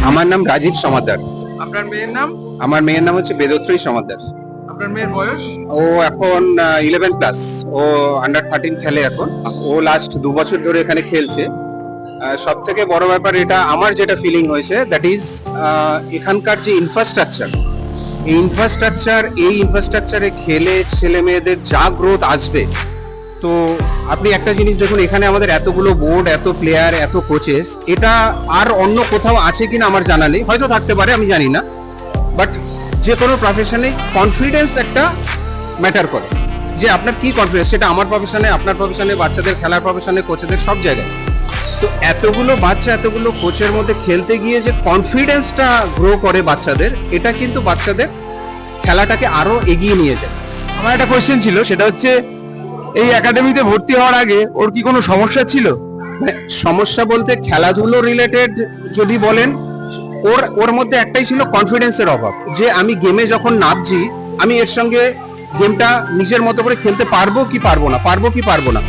আমার নাম রাজীব সমাদ্দার। আপনার মেয়ের নাম? আমার মেয়ের নাম হচ্ছে বেদত্রী সমাদ্দার। আপনার মেয়ের বয়স? ও এখন 11 ক্লাস। ও আন্ডার 13 খেলে এখন। ও লাস্ট 2 বছর ধরে এখানে খেলছে। সব থেকে বড় ব্যাপার এটা আমার যেটা ফিলিং হয়েছে, দ্যাট ইজ এখানকার যে ইনফ্রাস্ট্রাকচার, এই ইনফ্রাস্ট্রাকচারে খেলে ছেলে মেয়েদের যা গ্রোথ আসবে। তো আপনি একটা জিনিস দেখুন, এখানে আমাদের এতগুলো বোর্ড, এত প্লেয়ার, এত কোচেস, এটা আর অন্য কোথাও আছে কিনা আমার জানা নেই, হয়তো থাকতে পারে, আমি জানি না। বাট যে কোনো প্রফেশনে কনফিডেন্স একটা ম্যাটার করে, যে আপনার কি কনফিডেন্স, সেটা আমার প্রফেশনে, আপনার প্রফেশনে, বাচ্চাদের খেলার প্রফেশনে, কোচেদের সব জায়গায়। তো এতগুলো বাচ্চা, এতগুলো কোচের মধ্যে খেলতে গিয়ে যে কনফিডেন্সটা গ্রো করে বাচ্চাদের, এটা কিন্তু বাচ্চাদের খেলাটাকে আরো এগিয়ে নিয়ে যায়। আমার একটা কোয়েশ্চেন ছিল, সেটা হচ্ছে এই একাডেমিতে ভর্তি হওয়ার আগে ওর কি কোনো সমস্যা ছিল? মানে সমস্যা বলতে খেলাধুলো রিলেটেড যদি বলেন, ওর ওর মধ্যে একটাই ছিল, কনফিডেন্সের অভাব, যে আমি গেমে যখন নামছি, আমি এর সঙ্গে গেমটা নিজের মতো করে খেলতে পারবো কি পারবো না।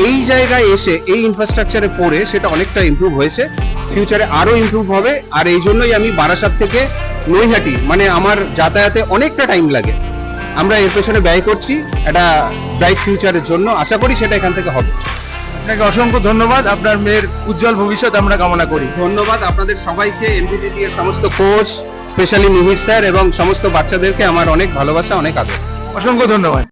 এই জায়গায় এসে এই ইনফ্রাস্ট্রাকচারে পড়ে সেটা অনেকটা ইমপ্রুভ হয়েছে, ফিউচারে আরো ইমপ্রুভ হবে। আর এই জন্যই আমি বারাসাত থেকে নৈহাটি, মানে আমার যাতায়াতে অনেকটা টাইম লাগে, আমরা এর পেছনে ব্যয় করছি একটা ব্রাইট ফিউচারের জন্য। আশা করি সেটা এখান থেকে হবে। আপনাকে অসংখ্য ধন্যবাদ। আপনার মেয়ের উজ্জ্বল ভবিষ্যৎ আমরা কামনা করি। ধন্যবাদ আপনাদের সবাইকে, এনভিডিটি এর সমস্ত কোচ, স্পেশালি মিহির স্যার এবং সমস্ত বাচ্চাদেরকে আমার অনেক ভালোবাসা, অনেক আদর। অসংখ্য ধন্যবাদ।